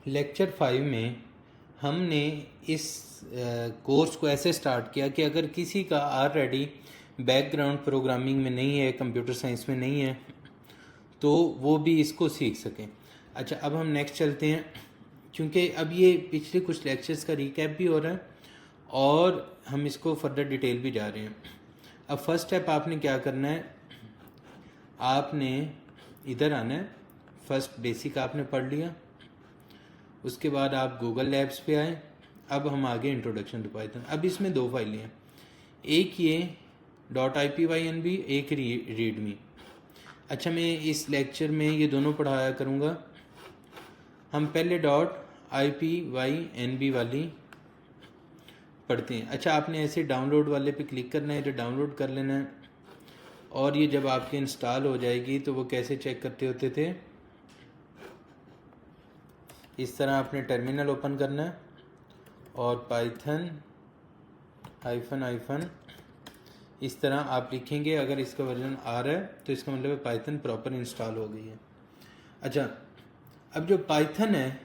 Lecture 5 में हमने इस कोर्स को ऐसे स्टार्ट किया कि अगर किसी का ऑलरेडी बैकग्राउंड प्रोग्रामिंग में नहीं है, कंप्यूटर साइंस में नहीं है, तो वो भी इसको सीख सकें। अच्छा, अब हम नेक्स्ट चलते हैं, क्योंकि अब ये पिछले कुछ लेक्चर्स का रिकैप भी हो रहा है और हम इसको फर्दर डिटेल भी जा रहे हैं। अब फर्स्ट स्टेप आपने क्या करना है, आपने इधर आना है। फर्स्ट बेसिक आपने पढ़ लिया, उसके बाद आप गूगल लैब्स पे आए। अब हम आगे इंट्रोडक्शन टू पाइथन। अब इसमें दो फाइलें हैं, एक ये .ipynb, एक रीडमी। अच्छा, मैं इस लेक्चर में ये दोनों पढ़ाया करूँगा। हम पहले .ipynb वाली पढ़ते हैं। अच्छा, आपने ऐसे डाउनलोड वाले पे क्लिक करना है, जो डाउनलोड कर लेना है, और ये जब आपके इंस्टॉल हो जाएगी तो वो कैसे चेक करते होते थे, इस तरह आपने टर्मिनल ओपन करना है और पाइथन -, इस तरह आप लिखेंगे। अगर इसका वर्जन आ रहा है तो इसका मतलब है पाइथन प्रॉपर इंस्टॉल हो गई है। अच्छा, अब जो पाइथन है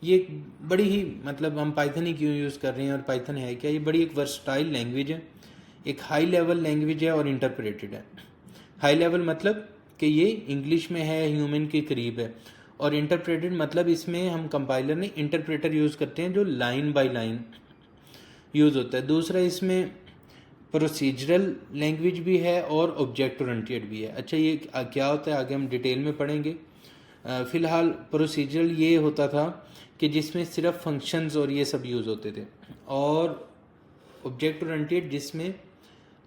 ये बड़ी ही, मतलब हम पाइथन ही क्यों यूज़ कर रहे हैं और पाइथन है क्या, ये बड़ी एक वर्सटाइल लैंग्वेज है, एक हाई लेवल लैंग्वेज है और इंटरप्रेटेड है। हाई लेवल मतलब कि ये इंग्लिश में है, ह्यूमन के करीब है, और इंटरप्रेटेड मतलब इसमें हम कंपाइलर ने इंटरप्रेटर यूज़ करते हैं जो लाइन बाय लाइन यूज़ होता है। दूसरा, इसमें प्रोसीजरल लैंग्वेज भी है और ऑब्जेक्ट ओरिएंटेड भी है। अच्छा, ये क्या होता है आगे हम डिटेल में पढ़ेंगे। फ़िलहाल प्रोसीजरल ये होता था कि जिसमें सिर्फ फंक्शंस और ये सब यूज़ होते थे, और ऑब्जेक्ट ओरिएंटेड जिसमें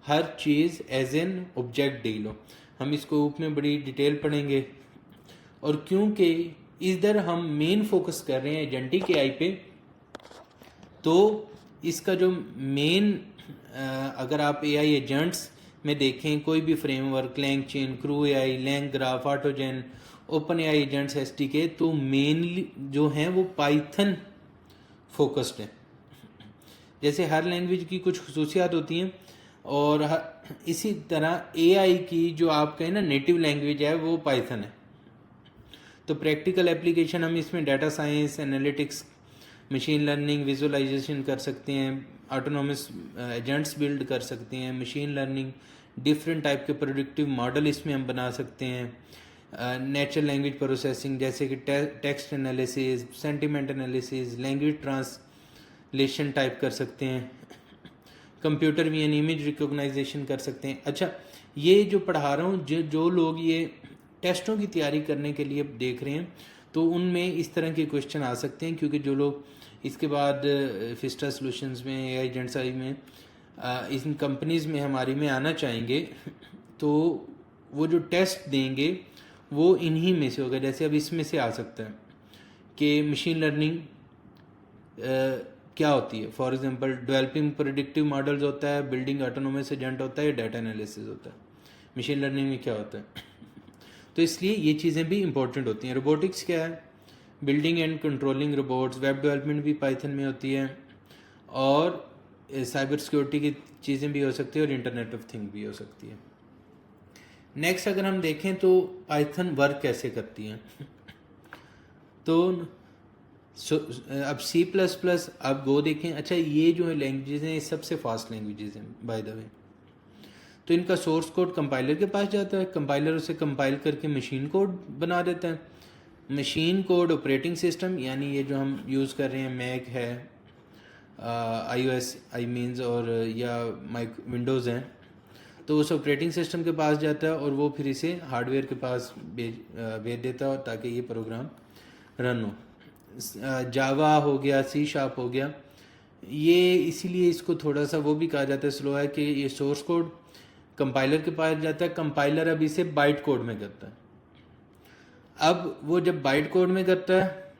हर चीज़ एज एन ऑब्जेक्ट डील हो। हम इसको ऊपर में बड़ी डिटेल पढ़ेंगे, और क्योंकि इधर हम मेन फोकस कर रहे हैं एजेंटिक एआई पे, तो इसका जो मेन, अगर आप एआई एजेंट्स में देखें कोई भी framework, LangChain, Crew AI, LangGraph, AutoGen, Open AI agents, SDK, तो मेनली जो हैं वो पाइथन फोकस्ड है। जैसे हर लैंग्वेज की कुछ खसूसियात होती हैं, और इसी तरह एआई की जो आप कहें ना नेटिव लैंग्वेज है वो पाइथन है। तो प्रैक्टिकल एप्लीकेशन हम इसमें data science, analytics, machine learning, visualization कर सकते हैं, ऑटोनोमस एजेंट्स बिल्ड कर सकते हैं, मशीन लर्निंग, डिफरेंट टाइप के प्रोडक्टिव मॉडल इसमें हम बना सकते हैं, नेचुरल लैंग्वेज प्रोसेसिंग जैसे कि text analysis, sentiment analysis, language translation type कर सकते हैं, कंप्यूटर विजन, इमेज रिकॉग्नाइजेशन कर सकते हैं। अच्छा, ये जो पढ़ा रहा हूँ, जो लोग ये टेस्टों की तैयारी करने के लिए देख रहे हैं, तो उनमें इस तरह के क्वेश्चन आ सकते हैं, क्योंकि जो लोग इसके बाद फिस्टा सॉल्यूशंस में या एजेंट्स आई में इन कंपनीज़ में हमारी में आना चाहेंगे, तो वो जो टेस्ट देंगे वो इन्हीं में से होगा। जैसे अब इसमें से आ सकता है कि मशीन लर्निंग क्या होती है, for example developing predictive models होता है, बिल्डिंग ऑटोनोमस एजेंट होता है, डाटा एनालिसिस होता है। मशीन लर्निंग में क्या होता है, तो इसलिए ये चीज़ें भी इंपॉर्टेंट होती हैं। रोबोटिक्स क्या है, building and controlling robots, web development भी पाइथन में होती है, और साइबर सिक्योरिटी की चीज़ें भी हो सकती है, और इंटरनेट ऑफ थिंग भी हो सकती है। नेक्स्ट अगर हम देखें तो पाइथन वर्क कैसे करती है, तो अब C++, अब गो देखें। अच्छा, ये जो लैंग्वेजेस हैं ये सबसे फास्ट लैंग्वेजेस हैं बाय द वे। तो इनका सोर्स कोड कंपाइलर के पास जाता है, कंपाइलर उसे कंपाइल करके मशीन कोड बना देता है। मशीन कोड ऑपरेटिंग सिस्टम, यानी ये जो हम यूज़ कर रहे हैं, मैक है, iOS आई मीन्स, और या विंडोज़ हैं, तो उस ऑपरेटिंग सिस्टम के पास जाता है और वो फिर इसे हार्डवेयर के पास भेज देता है ताकि ये प्रोग्राम रन हो। जावा हो गया, C# हो गया, ये इसीलिए इसको थोड़ा सा वो भी कहा जाता है स्लो है, कि ये सोर्स कोड कंपाइलर के पास जाता है, कंपाइलर अब इसे बाइट कोड में करता है। अब वो जब बाइट कोड में करता है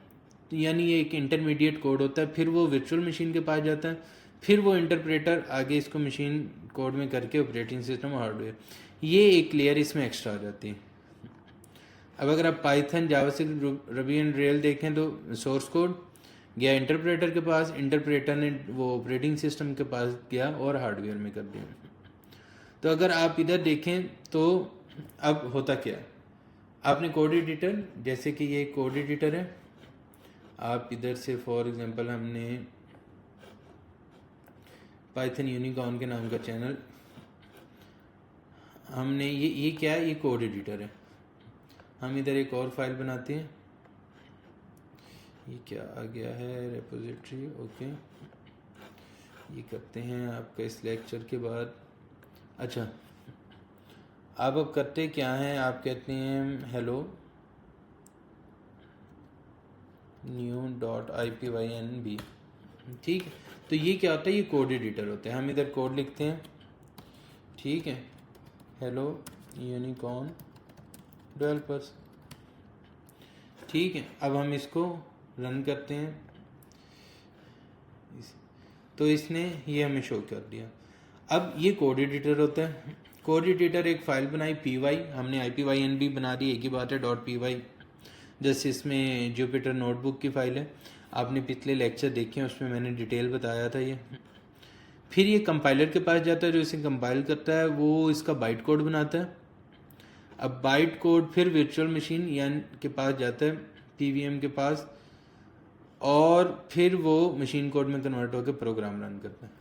तो यानी ये एक इंटरमीडिएट कोड होता है, फिर वो वर्चुअल मशीन के पास जाता है, फिर वो इंटरप्रेटर आगे इसको मशीन कोड में करके ऑपरेटिंग सिस्टम और हार्डवेयर, ये एक लेयर इसमें एक्स्ट्रा आ जाती है। अब अगर आप Python, JavaScript, rabi and rail देखें तो सोर्स कोड गया इंटरप्रेटर के पास, इंटरप्रेटर ने वो ऑपरेटिंग सिस्टम के पास गया और हार्डवेयर में कर दिया। तो अगर आप इधर देखें तो अब होता क्या है, आपने कोड एडिटर, जैसे कि ये कोड एडिटर है, आप इधर से फॉर एग्जांपल हमने पाइथन यूनिकॉर्न के नाम का चैनल, हमने ये क्या है, ये कोड एडिटर है। हम इधर एक और फाइल बनाते हैं, ये क्या आ गया है, रेपोजिटरी, ओके, ये करते हैं आपका इस लेक्चर के बाद। अच्छा, आप अब करते क्या हैं, आप कहते हैं हेलो new.ipynb, ठीक है। तो ये क्या होता है, ये कोड एडिटर होता है। हम इधर कोड लिखते हैं, ठीक है, हेलो यूनिकॉर्न डेवलपर्स, ठीक है। अब हम इसको रन करते हैं, तो इसने ये हमें शो कर दिया। अब ये कोड एडिटर होता है। कोड एडिटर एक फ़ाइल बनाई py, हमने ipynb बना दी, एक ही बात है, .py, जैसे इसमें जुपिटर नोटबुक की फ़ाइल है। आपने पिछले लेक्चर देखे हैं, उसमें मैंने डिटेल बताया था ये। फिर ये कंपाइलर के पास जाता है, जो इसे कंपाइल करता है, वो इसका बाइट कोड बनाता है। अब बाइट कोड फिर वर्चुअल मशीन यानी के पास जाता है, पीवीएम के पास, और फिर वो मशीन कोड में कन्वर्ट होकर प्रोग्राम रन करता है।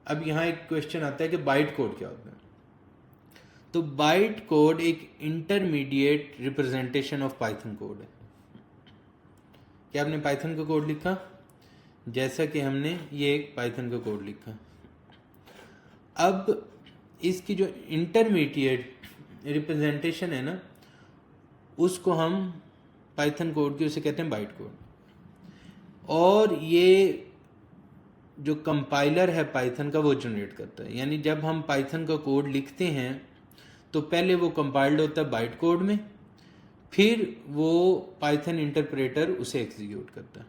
अब यहाँ एक क्वेश्चन आता है कि बाइट कोड क्या होता है। तो बाइट कोड एक intermediate representation of Python code है। क्या आपने पाइथन का कोड लिखा, जैसा कि हमने ये एक पाइथन का कोड लिखा। अब इसकी जो इंटरमीडिएट रिप्रेजेंटेशन है ना, उसको हम पाइथन कोड की उसे कहते हैं बाइट कोड। और ये जो कंपाइलर है पाइथन का, वो जनरेट करता है। यानी जब हम पाइथन का कोड लिखते हैं तो पहले वो कंपाइल्ड होता है बाइट कोड में, फिर वो पाइथन इंटरप्रेटर उसे एग्जीक्यूट करता है,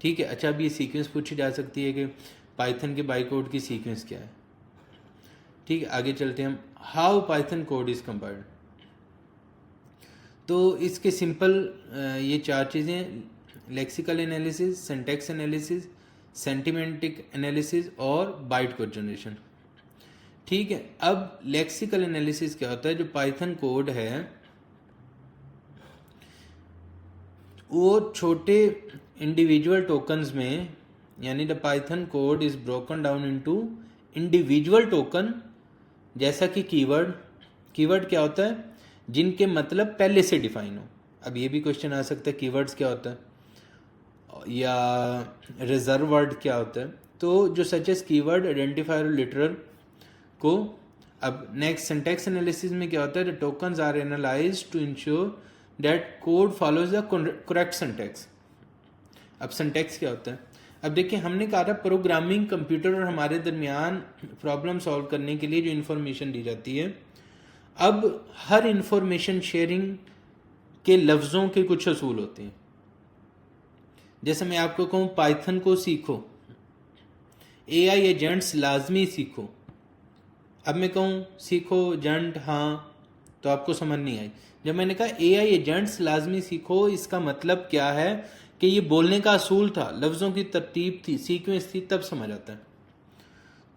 ठीक है। अच्छा, अब ये सीक्वेंस पूछी जा सकती है कि पाइथन के बाइट कोड की सीक्वेंस क्या है, ठीक है। आगे चलते हैं हम, how Python code is compiled. तो इसके सिंपल ये चार चीज़ें, lexical analysis, syntax analysis, semantic analysis और बाइट कोड जनरेशन, ठीक है। अब लेक्सिकल एनालिसिस क्या होता है, जो पाइथन कोड है वो छोटे इंडिविजुअल टोकन्स में, यानी the Python code is broken down into individual token, जैसा कि कीवर्ड क्या होता है, जिनके मतलब पहले से डिफाइन हो। अब ये भी क्वेश्चन आ सकता है कीवर्ड्स क्या होता है, या रिजर्व वर्ड क्या होता है। तो जो सच एस कीवर्ड, आइडेंटिफायर और लिटरल को। अब नेक्स्ट सिंटैक्स एनालिसिस में क्या होता है, the tokens are analysed to ensure that code follows the correct syntax. अब सिंटैक्स क्या होता है, अब देखिए हमने कहा था प्रोग्रामिंग कंप्यूटर और हमारे दरमियान प्रॉब्लम सॉल्व करने के लिए जो इन्फॉर्मेशन दी जाती है। अब हर इंफॉर्मेशन शेयरिंग के लफ्ज़ों के कुछ असूल होते हैं। जैसे मैं आपको कहूँ पाइथन को सीखो, एआई एजेंट्स लाजमी सीखो। अब मैं कहूँ सीखो एजेंट, हाँ, तो आपको समझ नहीं आई। जब मैंने कहा एआई एजेंट्स लाजमी सीखो, इसका मतलब क्या है कि ये बोलने का असूल था, लफ्ज़ों की तरतीब थी, सीक्वेंस थी, तब समझ आता है।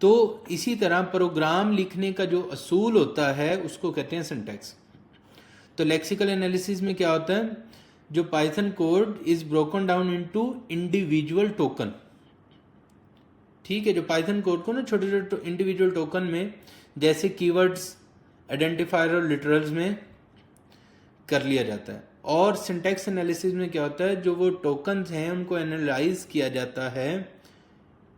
तो इसी तरह प्रोग्राम लिखने का जो असूल होता है उसको कहते हैं सिंटैक्स। तो लेक्सिकल एनालिसिस में क्या होता है, जो Python code is broken down into individual token, ठीक है। जो पाइथन कोड को ना छोटे छोटे इंडिविजुअल टोकन में, जैसे कीवर्ड्स, आइडेंटिफायर और लिटरल्स में कर लिया जाता है। और सिंटैक्स एनालिसिस में क्या होता है, जो वो टोकन्स हैं उनको एनालाइज किया जाता है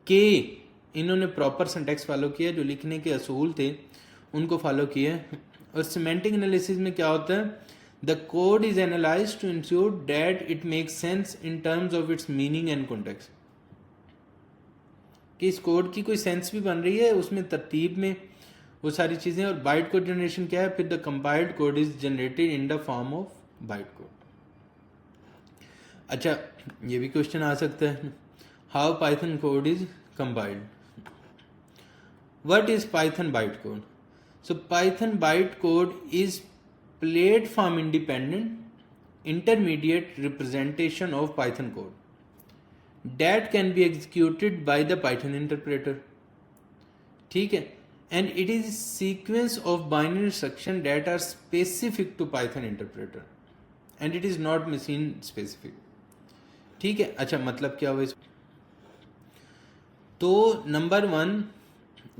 कि इन्होंने प्रॉपर सिंटैक्स फॉलो किया, जो लिखने के असूल थे उनको फॉलो किए। और सिमेंटिक एनालिसिस में क्या होता है, the code is analysed to ensure that it makes sense in terms of its meaning and context, कि इस कोड की कोई सेंस भी बन रही है, उसमें तरतीब में वो सारी चीज़ें। और बाइट कोड जनरेशन क्या है, फिर the compiled code is generated in the form of byte code. अच्छा, ये भी क्वेश्चन आ सकता है, how Python code is compiled. What is Python bytecode? So Python bytecode is platform independent intermediate representation of Python code that can be executed by the Python interpreter, ठीक है। And it is sequence of binary instructions that are specific to Python interpreter and it is not machine specific. ठीक है। अच्छा, मतलब क्या हुआ इस, तो नंबर 1,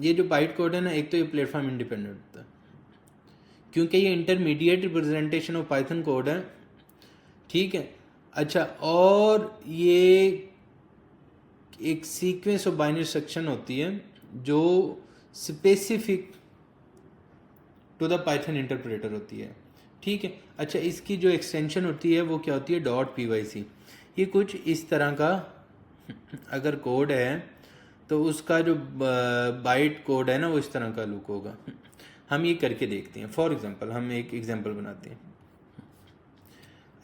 ये जो बाइट कोड है ना, एक तो ये प्लेटफॉर्म इंडिपेंडेंट होता है क्योंकि ये intermediate representation of Python code है। ठीक है। अच्छा, और ये एक सीक्वेंस ऑफ बाइनरी इंस्ट्रक्शन होती है जो specific to the Python interpreter होती है। ठीक है। अच्छा, इसकी जो एक्सटेंशन होती है वो क्या होती है, .pyc। ये कुछ इस तरह का अगर कोड है तो उसका जो बाइट कोड है ना वो इस तरह का लुक होगा। हम ये करके देखते हैं। फॉर एग्जांपल हम एक एग्जांपल बनाते हैं।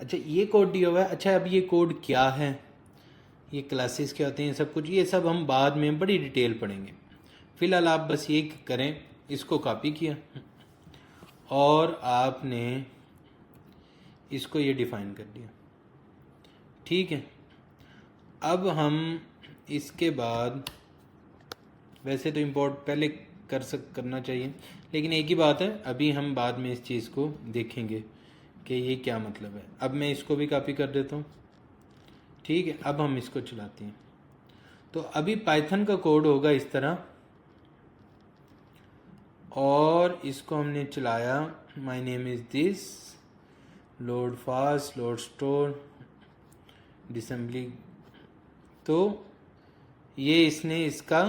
अच्छा, ये कोड दिया हुआ है। अच्छा, अब ये कोड क्या है, ये क्लासेस क्या होते हैं, सब कुछ ये सब हम बाद में बड़ी डिटेल पढ़ेंगे। फिलहाल आप बस ये करें, इसको कॉपी किया और आपने इसको ये डिफाइन कर दिया। ठीक है। अब हम इसके बाद, वैसे तो इंपोर्ट पहले करना चाहिए, लेकिन एक ही बात है, अभी हम बाद में इस चीज़ को देखेंगे कि ये क्या मतलब है। अब मैं इसको भी कॉपी कर देता हूँ। ठीक है। अब हम इसको चलाते हैं। तो अभी पाइथन का कोड होगा इस तरह, और इसको हमने चलाया, my name is this, load fast, load store, disassembly. तो ये इसने इसका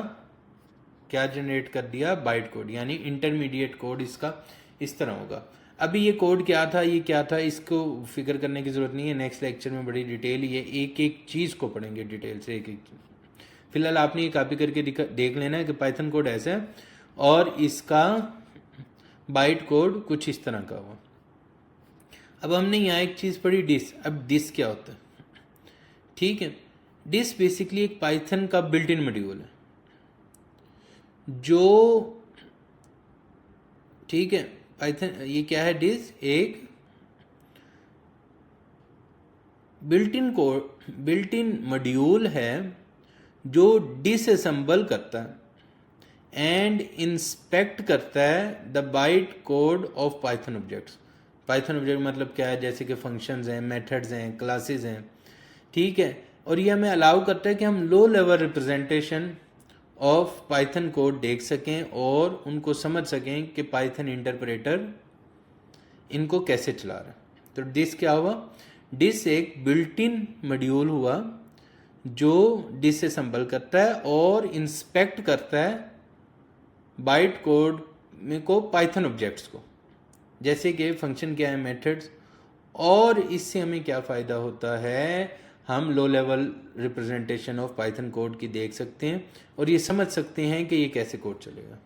क्या जनरेट कर दिया, बाइट कोड, यानी इंटरमीडिएट कोड इसका इस तरह होगा। अभी ये कोड क्या था, ये क्या था, इसको फिक्र करने की ज़रूरत नहीं है। नेक्स्ट लेक्चर में बड़ी डिटेल ये एक एक चीज़ को पढ़ेंगे डिटेल से, एक एक। फिलहाल आपने ये कॉपी करके देख लेना है कि पाइथन कोड ऐसा है और इसका बाइट कोड कुछ इस तरह का हुआ। अब हमने यहाँ एक चीज़ पढ़ी, डिस। अब डिस क्या होता है? ठीक है। डिस बेसिकली एक पाइथन का बिल्ट इन मॉड्यूल है जो, ठीक है, पाइथन, ये क्या है, डिस एक बिल्ट इन मॉड्यूल है जो डिसअसेंबल करता है एंड इंस्पेक्ट करता है the byte code of Python objects. Python object मतलब क्या है, जैसे कि फंक्शंस हैं, मेथड्स हैं, क्लासेस हैं। ठीक है। और ये हमें अलाउ करता है कि हम low level representation of Python code देख सकें और उनको समझ सकें कि पाइथन इंटरप्रेटर इनको कैसे चला रहा है। तो डिस क्या हुआ, डिस एक बिल्ट इन मॉड्यूल हुआ जो डिसअसेंबल करता है और इंस्पेक्ट करता है बाइट कोड में को, पाइथन ऑब्जेक्ट्स को, जैसे कि फंक्शन क्या है, मेथड्स। और इससे हमें क्या फ़ायदा होता है, हम low level representation of Python code की देख सकते हैं और ये समझ सकते हैं कि ये कैसे कोड चलेगा।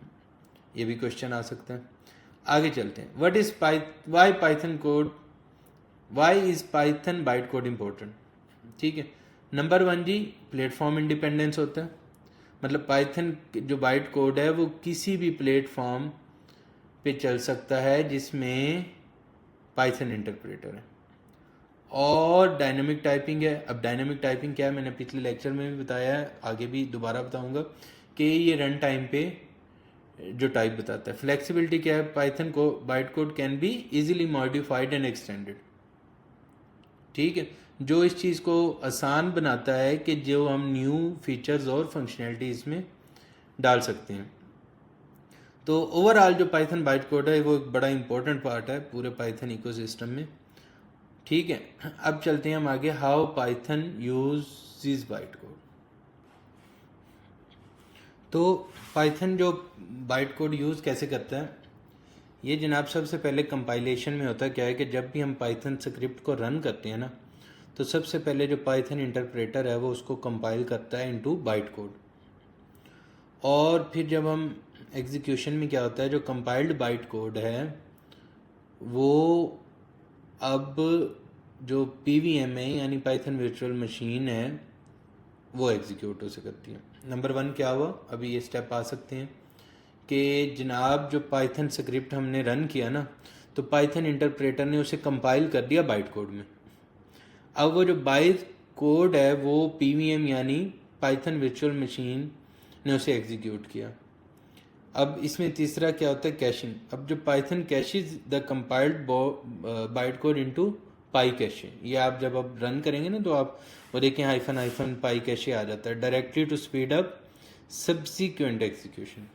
ये भी क्वेश्चन आ सकता है। आगे चलते हैं। What is why Python code, why is Python byte code important? ठीक है। नंबर 1 जी, प्लेटफॉर्म इंडिपेंडेंस होता है, मतलब पाइथन जो बाइट कोड है वो किसी भी प्लेटफॉर्म पे चल सकता है जिसमें पाइथन इंटरप्रेटर है। और डायनेमिक टाइपिंग है। अब डायनेमिक टाइपिंग क्या है, मैंने पिछले लेक्चर में भी बताया है, आगे भी दोबारा बताऊंगा कि ये रन टाइम पे जो टाइप बताता है। फ्लेक्सिबिलिटी क्या है, पाइथन को byte code can be easily modified and extended. ठीक है। जो इस चीज़ को आसान बनाता है कि जो हम न्यू फीचर्स और फंक्शनैलिटी इसमें डाल सकते हैं। तो ओवरऑल जो पाइथन बाइट कोड है वो एक बड़ा इंपॉर्टेंट पार्ट है पूरे पाइथन इकोसिस्टम में। ठीक है। अब चलते हैं हम आगे, how Python use byte code. तो पाइथन जो बाइट कोड यूज़ कैसे करता है, ये जनाब सबसे पहले कंपाइलेशन में होता है। क्या है कि जब भी हम पाइथन स्क्रिप्ट को रन करते हैं ना, तो सबसे पहले जो पाइथन इंटरप्रेटर है वो उसको कंपाइल करता है इनटू बाइट कोड। और फिर जब हम एग्जीक्यूशन में क्या होता है, जो कंपाइल्ड बाइट कोड है वो अब जो PVM है यानी पाइथन वर्चुअल मशीन है वो एग्जीक्यूट हो सकती है। नंबर 1 क्या हुआ, अभी ये स्टेप आ सकते हैं कि जनाब जो पाइथन स्क्रिप्ट हमने रन किया ना, तो पाइथन इंटरप्रेटर ने उसे कंपाइल कर दिया बाइट कोड में। अब वो जो बाइट कोड है वो PVM यानी पाइथन वर्चुअल मशीन ने उसे एग्जीक्यूट किया। अब इसमें तीसरा क्या होता है, कैशिंग। अब जो Python caches the compiled byte code into pi cache, ये आप जब आप रन करेंगे ना तो आप वो देखें हाइफन पाई कैशे आ जाता है, directly to speed up subsequent execution.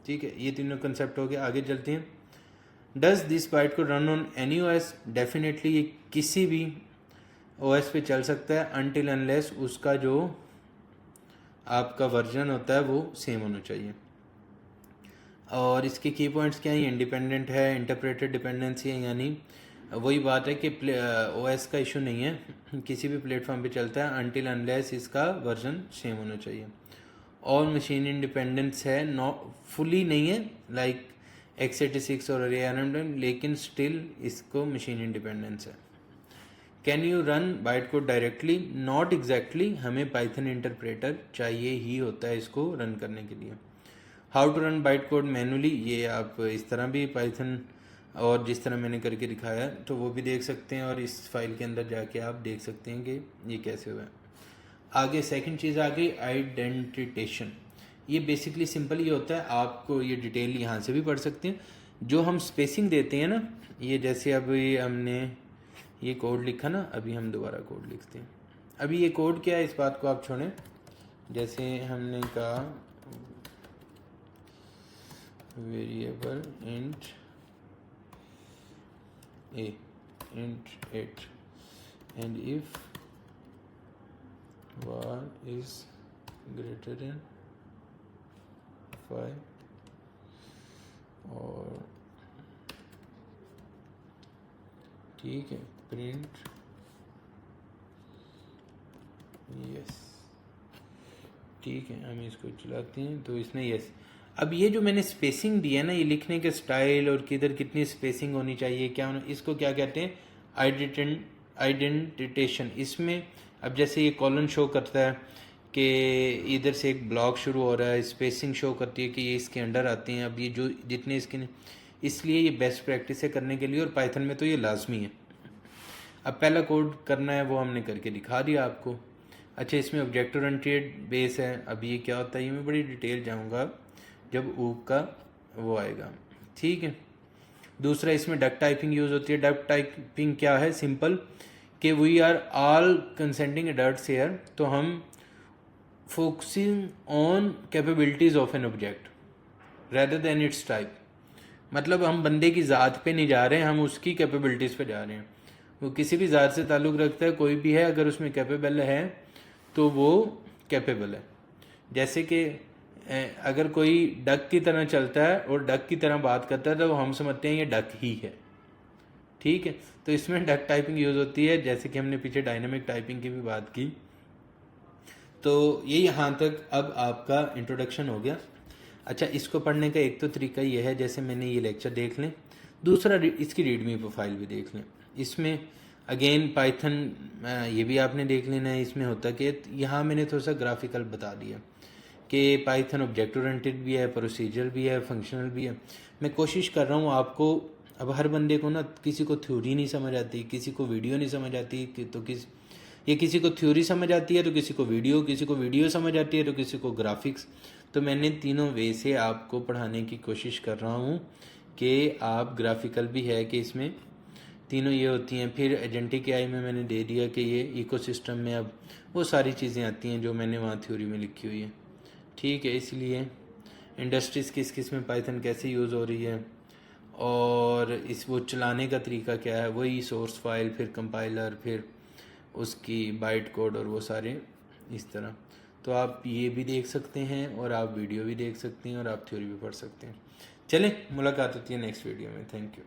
ठीक है, ये तीनों कंसेप्ट हो गए। आगे चलते हैं। डज दिस बाइट को run on any OS? Definitely ये किसी भी ओएस पे चल सकता है अनटिल अनलेस उसका जो आपका वर्जन होता है वो सेम होना चाहिए। और इसके की पॉइंट्स क्या हैं? इंडिपेंडेंट है, इंटरप्रेटेड डिपेंडेंसी है, यानी वही बात है कि ओएस का इशू नहीं है, किसी भी प्लेटफॉर्म पे चलता है अनटिल अनलेस इसका वर्जन सेम होना चाहिए। और मशीन इंडिपेंडेंस है, नॉट फुली नहीं है लाइक x86 और ARM, लेकिन स्टिल इसको मशीन इंडिपेंडेंस है। Can you run byte code directly? Not exactly, हमें पाइथन इंटरप्रेटर चाहिए ही होता है इसको रन करने के लिए। How to run byte code manually? ये आप इस तरह भी पाइथन और जिस तरह मैंने करके दिखाया तो वो भी देख सकते हैं, और इस फाइल के अंदर जाके आप देख सकते हैं कि ये कैसे हुआ है। आगे सेकंड चीज़ आ गई आइडेंटिटेशन। ये बेसिकली सिंपल ये होता है, आपको ये डिटेल यहाँ से भी पढ़ सकते हैं। जो हम स्पेसिंग देते हैं ना, ये जैसे अभी हमने ये कोड लिखा ना, अभी हम दोबारा कोड लिखते हैं। अभी ये कोड क्या है इस बात को आप छोड़ें, जैसे हमने कहा variable int a int 8 and if var is greater than 5 और ठीक है प्रिंट यस। ठीक है, हम इसको चलाते हैं तो इसने यस। अब ये जो मैंने स्पेसिंग दी है ना, ये लिखने के स्टाइल और किधर कितनी स्पेसिंग होनी चाहिए क्या होना, इसको क्या कहते हैं? आइडेंटिटेशन। इसमें अब जैसे ये कॉलन शो करता है कि इधर से एक ब्लॉक शुरू हो रहा है, स्पेसिंग शो करती है कि ये इसके अंडर आते हैं। अब ये जो जितने इसके, इसलिए ये बेस्ट प्रैक्टिस है करने के लिए, और पाइथन में तो ये लाजमी है। अब पहला कोड करना है वो हमने करके दिखा दिया आपको। अच्छा, इसमें ऑब्जेक्ट ओरिएंटेड बेस है। अब ये क्या होता है, ये मैं बड़ी डिटेल जाऊँगा जब ऊक का वो आएगा। ठीक है, दूसरा इसमें डक टाइपिंग यूज़ होती है। डक टाइपिंग क्या है? सिंपल कि we are all consenting adults here, तो हम focusing on capabilities of an object rather than its type. मतलब हम बंदे की ज़ात पे नहीं जा रहे हैं, हम उसकी कैपेबिलिटीज़ पे जा रहे हैं। वो किसी भी ज़ात से ताल्लुक़ रखता है, कोई भी है, अगर उसमें कैपेबल है तो वो कैपेबल है। जैसे कि अगर कोई डक की तरह चलता है और डक की तरह बात करता है तो हम समझते हैं ये डक ही है। ठीक है, तो इसमें डक टाइपिंग यूज़ होती है, जैसे कि हमने पीछे डायनामिक टाइपिंग की भी बात की। तो ये यहाँ तक अब आपका इंट्रोडक्शन हो गया। अच्छा, इसको पढ़ने का एक तो तरीका ये है, जैसे मैंने ये लेक्चर देख लें, दूसरा इसकी रीडमी प्रोफाइल भी देख लें। इसमें अगेन पाइथन ये भी आपने देख लेना है। इसमें होता कि यहाँ मैंने थोड़ा सा ग्राफिकल बता दिया कि पाइथन ऑब्जेक्ट ओरिएंटेड भी है, प्रोसीजर भी है, फंक्शनल भी है। मैं कोशिश कर रहा हूँ आपको, अब हर बंदे को ना, किसी को थ्योरी नहीं समझ आती, किसी को वीडियो नहीं समझ आती, तो किसी को थ्योरी समझ आती है तो किसी को वीडियो समझ आती है तो किसी को ग्राफिक्स। तो मैंने तीनों वे से आपको पढ़ाने की कोशिश कर रहा हूँ कि आप ग्राफिकल भी है कि इसमें तीनों ये होती हैं। फिर एजेंटिक एआई में मैंने दे दिया कि ये इकोसिस्टम में अब वो सारी चीज़ें आती हैं जो मैंने वहाँ थ्योरी में लिखी हुई है। ठीक है, इसलिए इंडस्ट्रीज़ किस में पाइथन कैसे यूज़ हो रही है और इस वो चलाने का तरीका क्या है, वही सोर्स फाइल, फिर कंपाइलर, फिर उसकी बाइट कोड और वो सारे इस तरह। तो आप ये भी देख सकते हैं और आप वीडियो भी देख सकते हैं और आप थ्योरी भी पढ़ सकते हैं। चलें, मुलाकात होती है नेक्स्ट वीडियो में। Thank you.